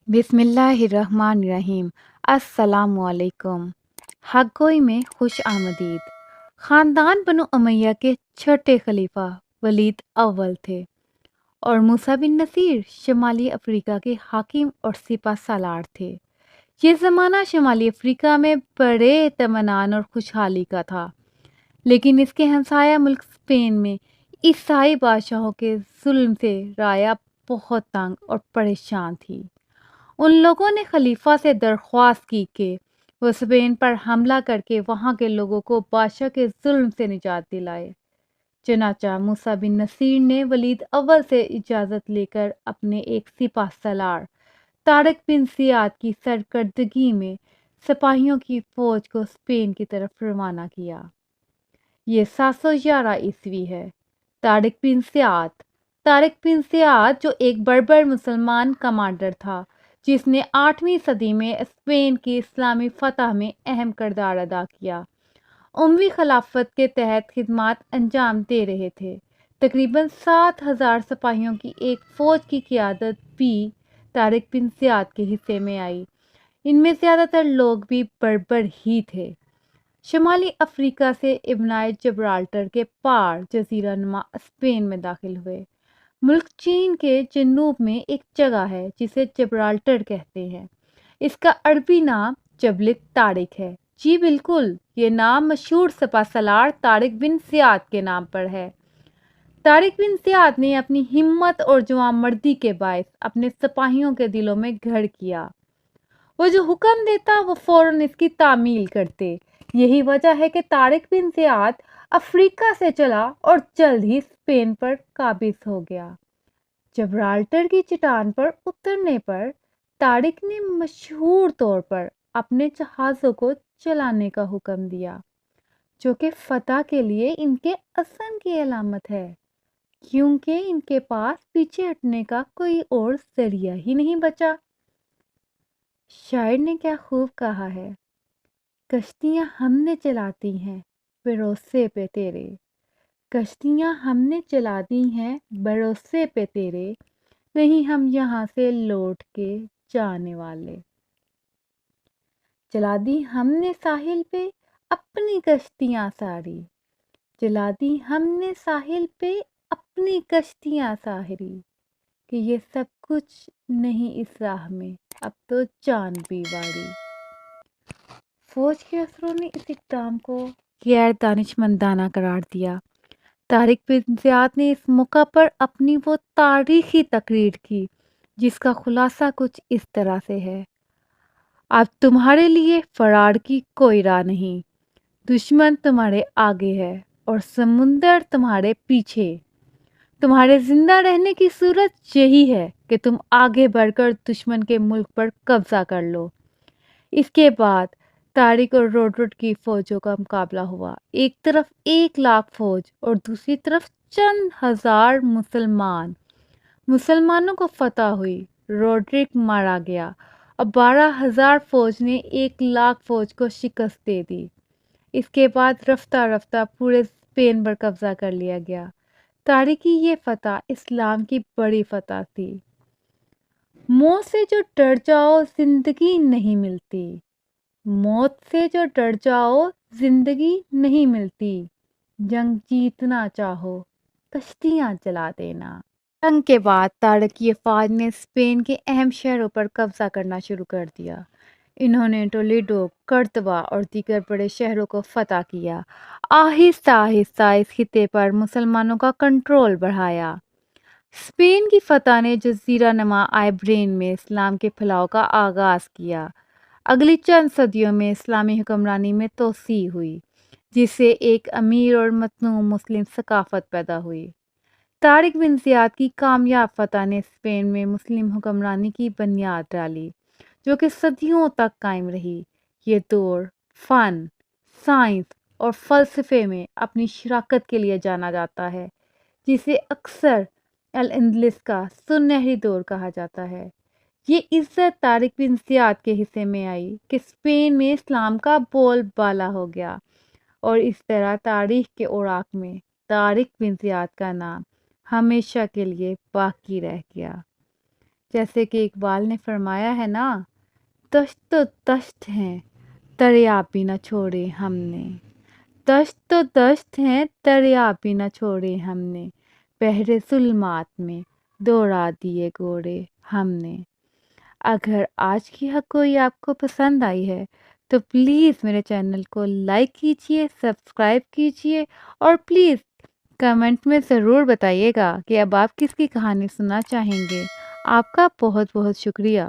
بسم اللہ الرحمن الرحیم۔ السلام علیکم۔ حق گوئی میں خوش آمدید۔ خاندان بنو امیہ کے چھٹے خلیفہ ولید اول تھے اور موسیٰ بن نصیر شمالی افریقہ کے حاکم اور سپہ سالار تھے۔ یہ زمانہ شمالی افریقہ میں بڑے اطمینان اور خوشحالی کا تھا، لیکن اس کے ہمسایہ ملک اسپین میں عیسائی بادشاہوں کے ظلم سے رعایا بہت تنگ اور پریشان تھی۔ ان لوگوں نے خلیفہ سے درخواست کی کہ وہ اسپین پر حملہ کر کے وہاں کے لوگوں کو بادشاہ کے ظلم سے نجات دلائے۔ چنانچہ موسیٰ بن نصیر نے ولید اول سے اجازت لے کر اپنے ایک سپہ سالار طارق بن زیاد کی سرکردگی میں سپاہیوں کی فوج کو اسپین کی طرف روانہ کیا۔ یہ 711 عیسوی ہے۔ طارق بن زیاد جو ایک بربر مسلمان کمانڈر تھا جس نے 8ویں صدی میں اسپین کی اسلامی فتح میں اہم کردار ادا کیا، اموی خلافت کے تحت خدمات انجام دے رہے تھے۔ تقریباً 7,000 سپاہیوں کی ایک فوج کی قیادت بھی طارق بن زیاد کے حصے میں آئی۔ ان میں زیادہ تر لوگ بھی بربر ہی تھے۔ شمالی افریقہ سے ابنائے جبرالٹر کے پار جزیرہ نما اسپین میں داخل ہوئے۔ ملک چین کے جنوب میں ایک جگہ ہے جسے جبرالٹر کہتے ہیں۔ اس کا عربی نام جبل طارق ہے۔ جی بالکل، یہ نام مشہور سپہ سالار طارق بن زیاد کے نام پر ہے۔ طارق بن زیاد نے اپنی ہمت اور جوان مردی کے باعث اپنے سپاہیوں کے دلوں میں گھر کیا۔ وہ جو حکم دیتا وہ فوراً اس کی تعمیل کرتے۔ یہی وجہ ہے کہ طارق بن زیاد افریقہ سے چلا اور جلد ہی اسپین پر قابض ہو گیا۔ جبرالٹر کی چٹان پر اترنے پر طارق نے مشہور طور پر اپنے جہازوں کو چلانے کا حکم دیا، جو کہ فتح کے لیے ان کے عزم کی علامت ہے، کیونکہ ان کے پاس پیچھے ہٹنے کا کوئی اور ذریعہ ہی نہیں بچا۔ شاعر نے کیا خوب کہا ہے، کشتیاں ہم نے چلاتی ہیں بھروسے پہ تیرے، کشتیاں ہم نے چلا دی ہیں بھروسے پہ تیرے، نہیں ہم یہاں سے لوٹ کے جانے والے۔ چلا دی ہم نے ساحل پہ اپنی کشتیاں ساری، چلا دی ہم نے ساحل پہ اپنی کشتیاں ساری، کہ یہ سب کچھ نہیں اس راہ میں اب تو جان بھی واڑی۔ فوج کے افسروں نے اس اقدام کو غیر دانشمندانہ قرار دیا۔ طارق بن زیاد نے اس موقع پر اپنی وہ تاریخی تقریر کی جس کا خلاصہ کچھ اس طرح سے ہے: اب تمہارے لیے فرار کی کوئی راہ نہیں، دشمن تمہارے آگے ہے اور سمندر تمہارے پیچھے۔ تمہارے زندہ رہنے کی صورت یہی ہے کہ تم آگے بڑھ کر دشمن کے ملک پر قبضہ کر لو۔ اس کے بعد طارق اور روڈرڈ کی فوجوں کا مقابلہ ہوا۔ ایک طرف 1,00,000 فوج اور دوسری طرف چند ہزار مسلمانوں کو فتح ہوئی۔ روڈرک مارا گیا اور 12,000 فوج نے 1,00,000 فوج کو شکست دے دی۔ اس کے بعد رفتہ رفتہ پورے اسپین پر قبضہ کر لیا گیا۔ طارق کی یہ فتح اسلام کی بڑی فتح تھی۔ موت سے جو ڈر جاؤ زندگی نہیں ملتی، موت سے جو ڈر جاؤ زندگی نہیں ملتی، جنگ جیتنا چاہو کشتیاں چلا دینا۔ جنگ کے بعد طارق کی افواج نے اسپین کے اہم شہروں پر قبضہ کرنا شروع کر دیا۔ انہوں نے ٹولیڈو، کورتوا اور دیگر بڑے شہروں کو فتح کیا۔ آہستہ آہستہ اس خطے پر مسلمانوں کا کنٹرول بڑھایا۔ اسپین کی فتح نے جزیرہ نما آئیبرین میں اسلام کے پھیلاؤ کا آغاز کیا۔ اگلی چند صدیوں میں اسلامی حکمرانی میں توسیع ہوئی، جس سے ایک امیر اور متنوع مسلم ثقافت پیدا ہوئی۔ طارق بن زیاد کی کامیاب فتح نے اسپین میں مسلم حکمرانی کی بنیاد ڈالی، جو کہ صدیوں تک قائم رہی۔ یہ دور فن، سائنس اور فلسفے میں اپنی شراکت کے لیے جانا جاتا ہے، جسے اکثر الاندلس کا سنہری دور کہا جاتا ہے۔ یہ عزت طارق بن زیاد کے حصے میں آئی کہ اسپین میں اسلام کا بول بالا ہو گیا، اور اس طرح تاریخ کے اوراق میں طارق بن زیاد کا نام ہمیشہ کے لیے باقی رہ گیا۔ جیسے کہ اقبال نے فرمایا ہے نا، تشت تو تشت ہیں دریا بھی نہ چھوڑے ہم نے، تشت تو تشت ہیں دریا بھی نہ چھوڑے ہم نے، بحر ظلمات میں دوڑا دیے گوڑے ہم نے۔ اگر آج کی کوئی آپ کو پسند آئی ہے تو پلیز میرے چینل کو لائک کیجئے، سبسکرائب کیجئے اور پلیز کمنٹ میں ضرور بتائیے گا کہ اب آپ کس کی کہانی سننا چاہیں گے۔ آپ کا بہت بہت شکریہ۔